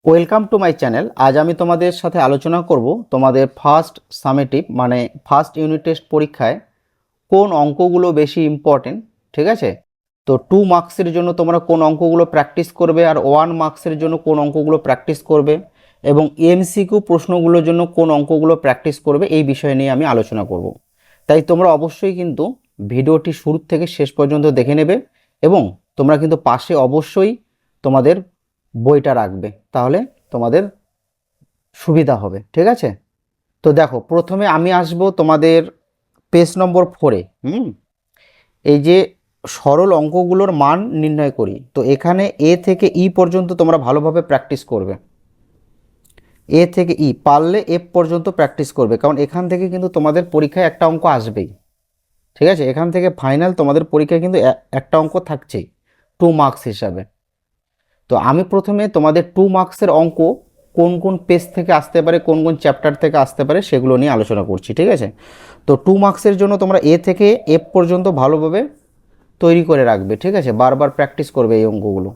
Welcome to my channel. আজ আমি তোমাদের সাথে আলোচনা করব তোমাদের ফার্স্ট সামেটিভ মানে ফার্স্ট ইউনিট টেস্ট পরীক্ষায় কোন অঙ্কগুলো বেশি ইম্পর্টেন্ট। ঠিক আছে, তো 2 মার্কসের জন্য তোমরা কোন অঙ্কগুলো প্র্যাকটিস করবে আর 1 মার্কসের জন্য কোন অঙ্কগুলো প্র্যাকটিস করবে এবং এমসিকিউ প্রশ্নগুলোর জন্য কোন অঙ্কগুলো প্র্যাকটিস করবে এই বিষয় নিয়ে আমি আলোচনা করব। তাই তোমরা অবশ্যই কিন্তু ভিডিওটি শুরু থেকে শেষ পর্যন্ত দেখে নেবে এবং তোমরা কিন্তু পাশে অবশ্যই তোমাদের বইটা রাখবে, তাহলে তোমাদের সুবিধা হবে। ঠিক আছে, তো দেখো প্রথমে আমি আসব তোমাদের পেজ নম্বর 4-এ। এই যে সরল অঙ্কগুলোর মান নির্ণয় করি, তো এখানে এ থেকে ই পর্যন্ত তোমরা ভালোভাবে প্র্যাকটিস করবে। এ থেকে ই পারলে এফ পর্যন্ত প্র্যাকটিস করবে, কারণ এখান থেকে কিন্তু তোমাদের পরীক্ষায় একটা অঙ্ক আসবেই। ঠিক আছে, এখান থেকে ফাইনাল তোমাদের পরীক্ষায় কিন্তু একটা অঙ্ক থাকছেই 2 মার্কস হিসাবে। তো আমি প্রথমে তোমাদের 2 মার্কসের অঙ্ক কোন কোন পেজ থেকে আসতে পারে, কোন কোন চ্যাপ্টার থেকে আসতে পারে সেগুলো নিয়ে আলোচনা করছি। ঠিক আছে, তো 2 মার্কসের জন্য তোমরা এ থেকে এফ পর্যন্ত ভালোভাবে তৈরি করে রাখবে। ঠিক আছে, বারবার প্র্যাকটিস করবে এই অঙ্কগুলো।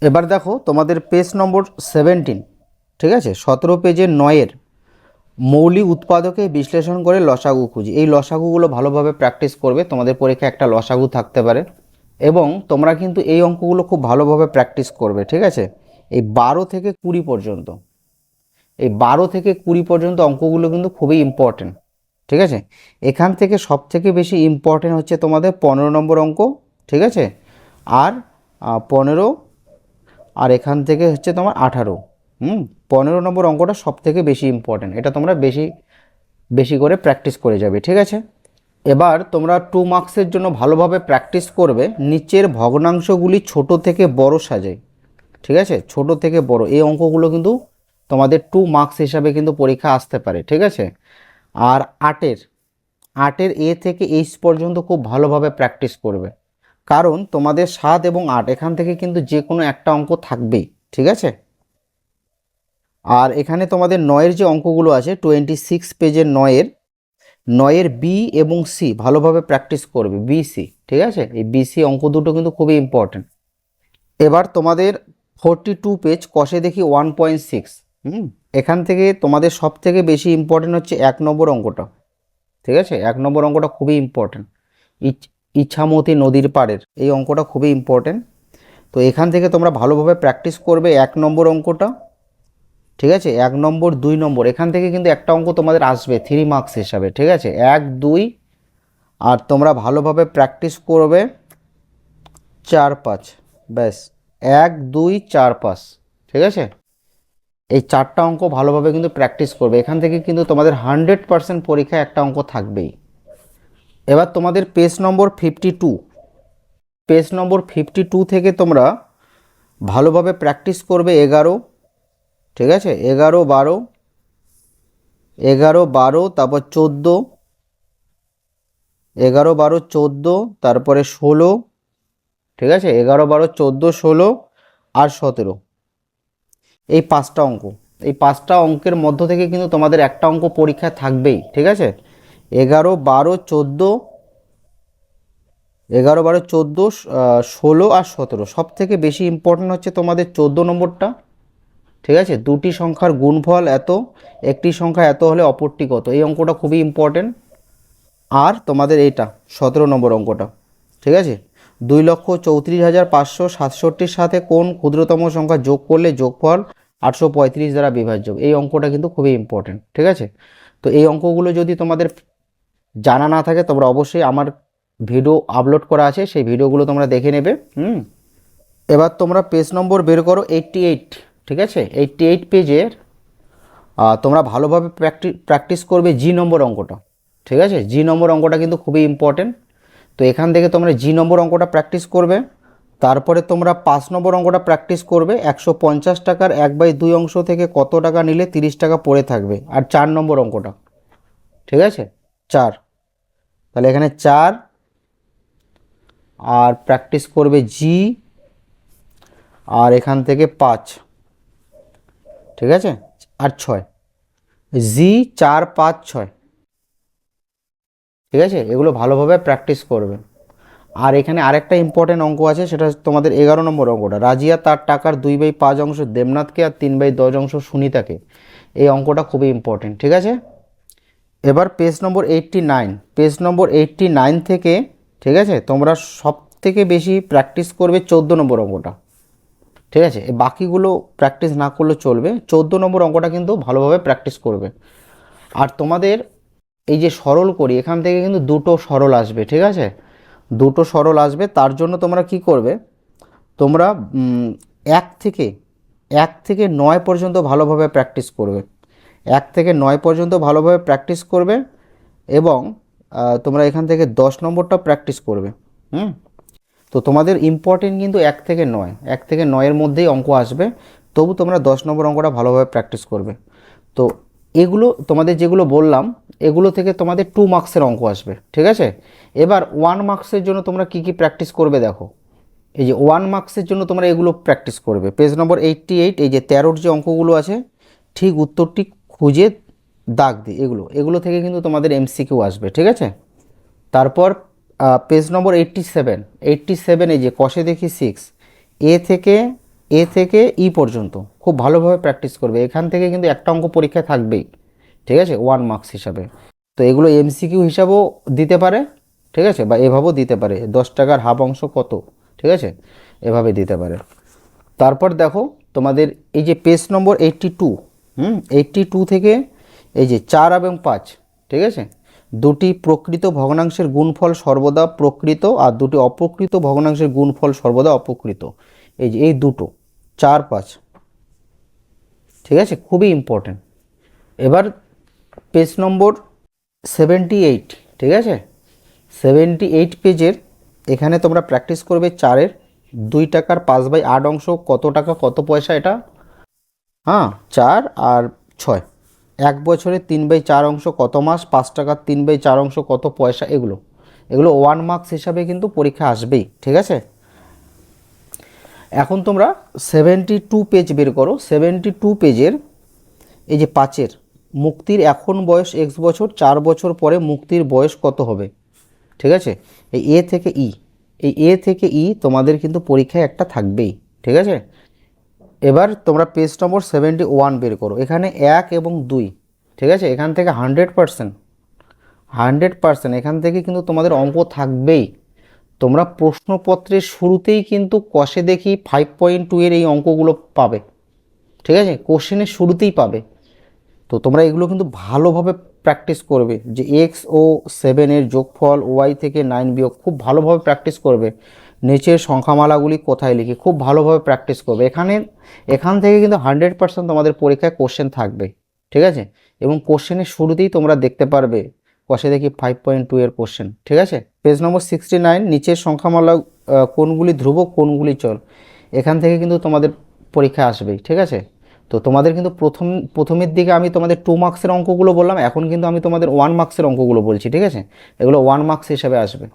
এবার দেখো তোমাদের পেজ নম্বর 17। ঠিক আছে, 17 পেজের 9-এর মৌলিক উৎপাদকে বিশ্লেষণ করে লসাগু খুঁজি। এই লসাগুগুলো ভালোভাবে প্র্যাকটিস করবে, তোমাদের পরীক্ষায় একটা লসাগু থাকতে পারে এবং তোমরা কিন্তু এই অঙ্কগুলো খুব ভালোভাবে প্র্যাকটিস করবে। ঠিক আছে, এই 12 থেকে 20 পর্যন্ত, এই 12 থেকে 20 পর্যন্ত অঙ্কগুলো কিন্তু খুবই ইম্পর্টেন্ট। ঠিক আছে, এখান থেকে সব থেকে বেশি ইম্পর্টেন্ট হচ্ছে তোমাদের 15 নম্বর অঙ্ক। ঠিক আছে, আর 15 আর এখান থেকে হচ্ছে তোমার 18। 15 নম্বর অঙ্কটা সব থেকে বেশি ইম্পর্টেন্ট, এটা তোমরা বেশি বেশি করে প্র্যাকটিস করে যাবে। ঠিক আছে, এবার তোমরা 2 মার্কসের জন্য ভালোভাবে প্র্যাকটিস করবে নিচের ভগ্নাংশগুলি ছোট থেকে বড় সাজাই। ঠিক আছে, ছোট থেকে বড় এই অঙ্কগুলো কিন্তু তোমাদের 2 মার্কস হিসাবে কিন্তু পরীক্ষা আসতে পারে। ঠিক আছে, আর আটের আটের এ থেকে এইচ পর্যন্ত খুব ভালোভাবে প্র্যাকটিস করবে, কারণ তোমাদের 7 এবং 8 এখান থেকে কিন্তু যে কোনো একটা অঙ্ক থাকবেই। ঠিক আছে, আর এখানে তোমাদের 9-এর যে অঙ্কগুলো আছে 26 পেজের 9-এর বি এবং সি ভালোভাবে প্র্যাকটিস করবে, বি সি। ঠিক আছে, এই বি সি অঙ্ক দুটো কিন্তু খুবই ইম্পর্টেন্ট। এবার তোমাদের 42 পেজ কষে দেখি 1.6। এখান থেকে তোমাদের সব থেকে বেশি ইম্পর্টেন্ট হচ্ছে 1 নম্বর অঙ্কটা। ঠিক আছে, 1 নম্বর অঙ্কটা খুবই ইম্পর্টেন্ট, ইছামতি নদীর পাড়ের এই অঙ্কটা খুবই ইম্পর্টেন্ট। তো এখান থেকে তোমরা ভালোভাবে প্র্যাকটিস করবে 1 নম্বর অঙ্কটা। ঠিক আছে, 1 নম্বর 2 নম্বর এখান থেকে কিন্তু একটা অঙ্ক তোমাদের আসবে 3 মার্কস হিসাবে। ঠিক আছে, 1 2, আর তোমরা ভালোভাবে প্র্যাকটিস করবে 4 5, ব্যাস 1 2 4 5। ঠিক আছে, এই 4টা অঙ্ক ভালোভাবে কিন্তু প্র্যাকটিস করবে, এখান থেকে কিন্তু তোমাদের 100% পরীক্ষায় একটা অঙ্ক থাকবেই। এবার তোমাদের পেজ নম্বর 52, পেজ নম্বর 52 থেকে তোমরা ভালোভাবে প্র্যাকটিস করবে 11। ঠিক আছে, 11 12, 11 12, তারপর 14, 11 12 14, তারপরে 16। ঠিক আছে, 11 12 14 16 আর 17, এই 5টা অঙ্ক, এই 5টা অঙ্কের মধ্য থেকে কিন্তু তোমাদের একটা অঙ্ক পরীক্ষায় থাকবেই। ঠিক আছে, 11 12 14, 11 12 14 16 আর 17, সব থেকে বেশি ইম্পর্টেন্ট হচ্ছে তোমাদের 14 নম্বরটা। ঠিক আছে, দুটি সংখ্যার গুণফল এত, একটি সংখ্যা এত হলে অপরটি কত, এই অঙ্কটা খুবই ইম্পর্টেন্ট। আর তোমাদের এইটা 17 নম্বর অঙ্কটা। ঠিক আছে, 2,34,567 সাথে কোন ক্ষুদ্রতম সংখ্যা যোগ করলে যোগফল 835 দ্বারা বিভাজ্য, এই অঙ্কটা কিন্তু খুবই ইম্পর্টেন্ট। ঠিক আছে, তো এই অঙ্কগুলো যদি তোমাদের জানা না থাকে তোমরা অবশ্যই আমার ভিডিও আপলোড করা আছে, সেই ভিডিওগুলো তোমরা দেখে নেবে। এবার তোমরা পেজ নম্বর বের করো 88। ঠিক আছে, 88 পেজের তোমরা ভালোভাবে প্র্যাকটিস করবে জি নম্বর অঙ্কটা। ঠিক আছে, জি নম্বর অঙ্কটা কিন্তু খুবই ইম্পর্টেন্ট, তো এখান থেকে তোমরা জি নম্বর অঙ্কটা প্র্যাকটিস করবে। তারপরে তোমরা 5 নম্বর অঙ্কটা প্র্যাকটিস করবে, 150 টাকার 1/2 অংশ থেকে কত টাকা নিলে 30 টাকা পড়ে থাকবে। আর 4 নম্বর অঙ্কটা, ঠিক আছে 4, তাহলে এখানে 4 আর প্র্যাকটিস করবে জি, আর এখান থেকে 5। ঠিক আছে, আর 6, জি 4 5 6। ঠিক আছে, এগুলো ভালোভাবে প্র্যাকটিস করবে। আর এখানে আরেকটা ইম্পর্টেন্ট অঙ্ক আছে, সেটা তোমাদের 11 নম্বর অঙ্কটা। রাজিয়া তার টাকার 2/5 অংশ দেবনাথকে আর 3/10 অংশ সুনিতাকে। এই অঙ্কটা খুবই ইম্পর্টেন্ট, ঠিক আছে। এবার পেজ নম্বর 89, পেজ নম্বর 89 থেকে, ঠিক আছে, তোমরা সব থেকে বেশি প্র্যাকটিস করবে 14 নম্বর অঙ্কটা, ঠিক আছে। এই বাকিগুলো প্র্যাকটিস না করলে চলবে, 14 নম্বর অঙ্কটা কিন্তু ভালোভাবে প্র্যাকটিস করবে। আর তোমাদের এই যে সরল করি, এখান থেকে কিন্তু দুটো সরল আসবে, ঠিক আছে, দুটো সরল আসবে। তার জন্য তোমরা কি করবে, তোমরা এক থেকে 9 পর্যন্ত ভালোভাবে প্র্যাকটিস করবে, 1 থেকে 9 পর্যন্ত ভালোভাবে প্র্যাকটিস করবে, এবং তোমরা এখান থেকে 10 নম্বরটা প্র্যাকটিস করবে। তো তোমাদের ইম্পর্টেন্ট কিন্তু 1 থেকে 9, 1 থেকে 9-এর মধ্যেই অঙ্ক আসবে, তবু তোমরা 10 নম্বর অঙ্কটা ভালোভাবে প্র্যাকটিস করবে। তো এগুলো তোমাদের যেগুলো বললাম, এগুলো থেকে তোমাদের 2 মার্কসের অঙ্ক আসবে, ঠিক আছে। এবার 1 মার্কসের জন্য তোমরা কি কি প্র্যাকটিস করবে দেখো। এই যে 1 মার্কসের জন্য তোমরা এগুলো প্র্যাকটিস করবে। পেজ নম্বর 88, এই যে 13-র যে অঙ্কগুলো আছে, ঠিক উত্তরটি খুঁজে দাগ দিই, এগুলো থেকে কিন্তু তোমাদের এমসিকিউ আসবে, ঠিক আছে। তারপর পেজ নম্বর 87, এই যে কষে দেখি 6, এ থেকে ই পর্যন্ত খুব ভালোভাবে প্র্যাকটিস করবে। এখান থেকে কিন্তু একটা অঙ্ক পরীক্ষায় থাকবেই, ঠিক আছে, 1 মার্কস হিসাবে। তো এগুলো এমসিকিউ হিসাবেও দিতে পারে, ঠিক আছে, বা এভাবেও দিতে পারে, 10 টাকার হাফ অংশ কত, ঠিক আছে, এভাবে দিতে পারে। তারপর দেখো তোমাদের এই যে পেজ নম্বর 82, 82 থেকে এই যে 4 এবং 5, ঠিক আছে, দুটি প্রকৃত ভগ্নাংশের গুণফল সর্বদা প্রকৃত, আর দুটি অপ্রকৃত ভগ্নাংশের গুণফল সর্বদা অপ্রকৃত। এই যে এই দুটো 4, 5, ঠিক আছে, খুবই ইম্পর্টেন্ট। এবার পেজ নম্বর 78, ঠিক আছে, 78 পেজের এখানে তোমরা প্র্যাকটিস করবে 4-এর 2 টাকার 5/8 অংশ কত টাকা কত পয়সা, এটা 4 আর 6। 1 বছরে 3/4 অংশ কত মাস, 5 টাকার 3/4 অংশ কত পয়সা, এগুলো 1 মার্কস হিসাবে কিন্তু পরীক্ষা আসবেই, ঠিক আছে। এখন তোমরা 72 পেজ বের করো। 72 পেজের এই যে 5-এর, মুক্তির এখন বয়স x বছর, 4 বছর পরে মুক্তির বয়স কত হবে, ঠিক আছে। এই এ থেকে ই তোমাদের কিন্তু পরীক্ষায় একটা থাকবেই, ঠিক আছে। এবার তোমরা পেজ নম্বর 71 বের করো। এখানে 1 এবং 2, ঠিক আছে, এখান থেকে 100% এখান থেকে কিন্তু তোমাদের অঙ্ক থাকবেই। তোমরা প্রশ্নপত্রের শুরুতেই কিন্তু কষে দেখি 5.2-এর এই অঙ্কগুলো পাবে, ঠিক আছে, কোশ্চেনের শুরুতেই পাবে। তো তোমরা এগুলো কিন্তু ভালোভাবে প্র্যাকটিস করবে, যে x ও 7-এর যোগফল, y থেকে 9 বিয়োগ, খুব ভালোভাবে প্র্যাকটিস করবে। নিচের সংখ্যামালাগুলি কোথায় লিখি, খুব ভালোভাবে প্র্যাকটিস করবে। এখান থেকে কিন্তু 100% তোমাদের পরীক্ষায় কোশ্চেন থাকবে, ঠিক আছে। এবং কোশ্চেনের শুরুতেই তোমরা দেখতে পারবে কষে দেখি 5.2-এর কোশ্চেন, ঠিক আছে। পেজ নম্বর 69, নিচের সংখ্যামালা কোনগুলি ধ্রুবক কোনগুলি চল, এখান থেকে কিন্তু তোমাদের পরীক্ষা আসবেই, ঠিক আছে। তো তোমাদের কিন্তু প্রথমের দিকে আমি তোমাদের 2 মার্কসের অঙ্কগুলো বললাম, এখন কিন্তু আমি তোমাদের 1 মার্কসের অঙ্কগুলো বলছি, ঠিক আছে, এগুলো 1 মার্কস হিসাবে আসবে।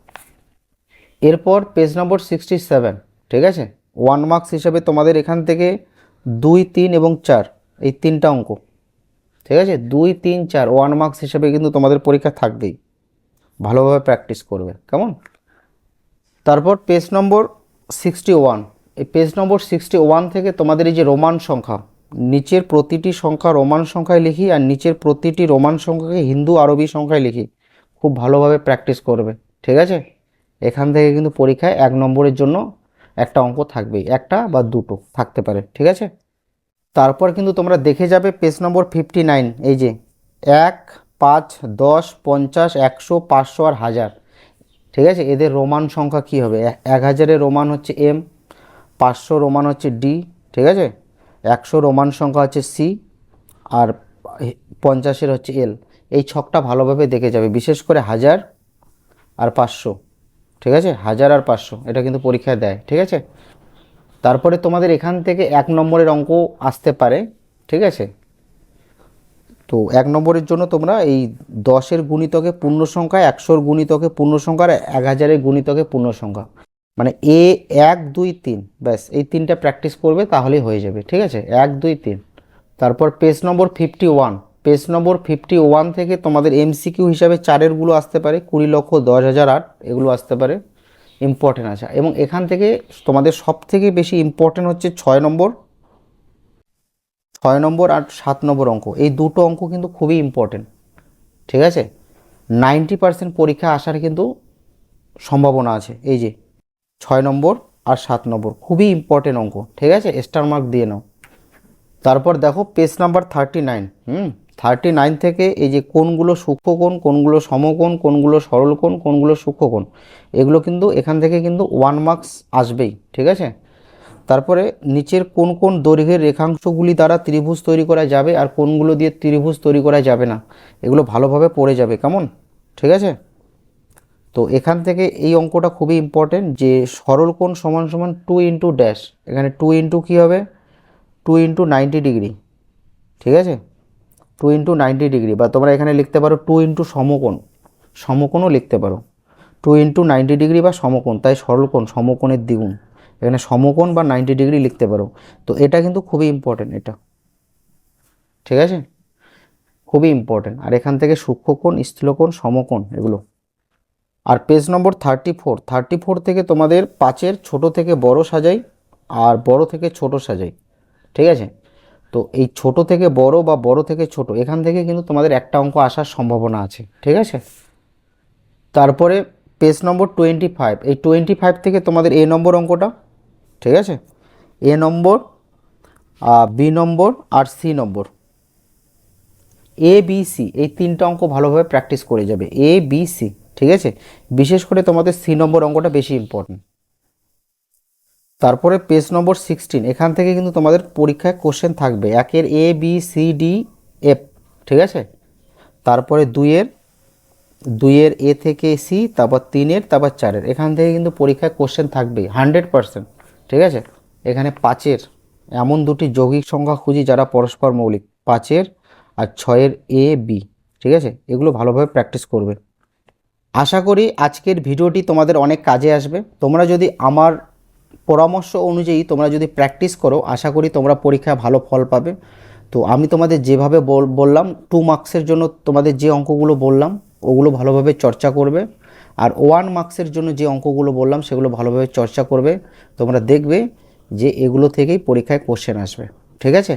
এরপর পেজ নম্বর 67, ঠিক আছে, 1 মার্কস হিসাবে তোমাদের এখান থেকে 2, 3 এবং 4, এই 3টা অঙ্ক, ঠিক আছে, 2, 3, 4 1 মার্কস হিসাবে কিন্তু তোমাদের পরীক্ষা থাকবেই, ভালোভাবে প্র্যাকটিস করবে, কেমন। তারপর পেজ নম্বর 61, এই পেজ নম্বর 61 থেকে তোমাদের এই যে রোমান সংখ্যা, নিচের প্রতিটি সংখ্যা রোমান সংখ্যায় লিখি, আর নিচের প্রতিটি রোমান সংখ্যাকে হিন্দু আরবি সংখ্যায় লিখি, খুব ভালোভাবে প্র্যাকটিস করবে, ঠিক আছে। এখান থেকে কিন্তু পরীক্ষায় 1 নম্বরের জন্য একটা অঙ্ক থাকবেই, একটা বা দুটো থাকতে পারে, ঠিক আছে। তারপর কিন্তু তোমরা দেখে যাবে পেজ নম্বর 59, এই যে 1, 5, 10, 50, 100, 500 আর 1000, ঠিক আছে, এদের রোমান সংখ্যা কি হবে। 1000-এর রোমান হচ্ছে m, 500 রোমান হচ্ছে d, ঠিক আছে, 100 রোমান সংখ্যা হচ্ছে c, আর 50-এর হচ্ছে l। এই ছকটা ভালোভাবে দেখে যাবে, বিশেষ করে 1000 আর 500, ঠিক আছে, 1000 আর 500 এটা কিন্তু পরীক্ষায় দেয়, ঠিক আছে। তারপরে তোমাদের এখান থেকে 1 নম্বরের অঙ্ক আসতে পারে, ঠিক আছে। তো 1 নম্বরের জন্য তোমরা এই 10-এর গুণিতকে পূর্ণ সংখ্যা, 100-এর গুণিতকে পূর্ণ সংখ্যা, আর 1000-এর গুণিতকে পূর্ণ সংখ্যা, মানে 1, 2, 3, ব্যাস এই 3টা প্র্যাকটিস করবে, তাহলেই হয়ে যাবে, ঠিক আছে, 1, 2, 3। তারপর পেজ নম্বর 51, পেজ নম্বর 51 থেকে তোমাদের এমসিকিউ হিসাবে 4-এরগুলো আসতে পারে, 20,10,008 এগুলো আসতে পারে, ইম্পর্টেন্ট আছে। এবং এখান থেকে তোমাদের সব থেকে বেশি ইম্পর্টেন্ট হচ্ছে 6 নম্বর আর 7 নম্বর অঙ্ক, এই দুটো অঙ্ক কিন্তু খুবই ইম্পর্টেন্ট। ঠিক আছে, 90% পরীক্ষা আসার কিন্তু সম্ভাবনা আছে। এই যে 6 নম্বর আর 7 নম্বর খুবই ইম্পর্টেন্ট অঙ্ক। ঠিক আছে, স্টার মার্ক দিয়ে নাও। তারপর দেখো পেজ নাম্বার 39। 39 থেকে এই যে কোণগুলো সূক্ষ্মকোণ, কোণগুলো সমকোণ, কোণগুলো সরলকোণ, কোণগুলো সূক্ষ্মকোণ, এগুলো কিন্তু এখান থেকে কিন্তু 1 মার্কস আসবেই। ঠিক আছে, তারপরে নিচের কোন কোন দৈর্ঘ্যের রেখাংশগুলি দ্বারা ত্রিভুজ তৈরি করা যাবে আর কোনগুলো দিয়ে ত্রিভুজ তৈরি করা যাবে না, এগুলো ভালোভাবে পড়ে যাবে কেমন। ঠিক আছে, তো এখান থেকে এই অঙ্কটা খুবই ইম্পর্টেন্ট যে সরল কোণ সমান সমান 2 ইন্টু ড্যাশ, এখানে 2 ইন্টু কী হবে, 2 ইন্টু 90 ডিগ্রি। ঠিক আছে, 2 ইন্টু 90 ডিগ্রি, বা তোমরা এখানে লিখতে পারো 2 ইন্টু সমকোণ, সমকোণও লিখতে পারো, 2 ইন্টু 90 ডিগ্রি বা সমকোণ, তাই সরলকোণ সমকোণের দ্বিগুণ, এখানে সমকোণ বা 90 ডিগ্রি লিখতে পারো। তো এটা কিন্তু খুবই ইম্পর্টেন্ট এটা। ঠিক আছে, খুবই ইম্পর্টেন্ট। আর এখান থেকে সূক্ষ্মকোণ, স্থূলকোণ, সমকোণ এগুলো। আর পেজ নম্বর 34 থেকে তোমাদের 5-এর ছোট থেকে বড় সাজাই আর বড় থেকে ছোট সাজাই। ঠিক আছে, তো এই ছোট থেকে বড় বা বড় থেকে ছোট, এখান থেকে কিন্তু তোমাদের একটা অঙ্ক আসার সম্ভাবনা আছে। ঠিক আছে, তারপরে পেজ নম্বর 25, এই 25 থেকে তোমাদের এ নম্বর অঙ্কটা। ঠিক আছে, এ নম্বর, B number R C number, A B C, এই তিনটা অঙ্ক ভালোভাবে প্র্যাকটিস করে যাবে, এ বি সি। ঠিক আছে, বিশেষ করে তোমাদের সি নম্বর অঙ্কটা বেশি ইম্পর্টেন্ট। তারপরে পেজ নম্বর 16, এখান থেকে কিন্তু তোমাদের পরীক্ষায় কোশ্চেন থাকবে 1-এর A B C D F. ঠিক আছে, তারপরে 2-এর এ থেকে সি, তারপর 3-এর, তারপর 4-এর, এখান থেকে কিন্তু পরীক্ষায় কোশ্চেন থাকবে 100%। ঠিক আছে, এখানে 5-এর এমন দুটি যৌগিক সংখ্যা খুঁজি যারা পরস্পর মৌলিক, 5-এর আর 6-এর এ বি। ঠিক আছে, এগুলো ভালোভাবে প্র্যাকটিস করবে। আশা করি আজকের ভিডিওটি তোমাদের অনেক কাজে আসবে। তোমরা যদি আমার পরামর্শ অনুযায়ী তোমরা যদি প্র্যাকটিস করো, আশা করি তোমরা পরীক্ষায় ভালো ফল পাবে। তো আমি তোমাদের যেভাবে বললাম 2 মার্কসের জন্য তোমাদের যে অঙ্কগুলো বললাম ওগুলো ভালোভাবে চর্চা করবে, আর 1 মার্কসের জন্য যে অঙ্কগুলো বললাম সেগুলো ভালোভাবে চর্চা করবে। তোমরা দেখবে যে এগুলো থেকেই পরীক্ষায় কোশ্চেন আসবে। ঠিক আছে।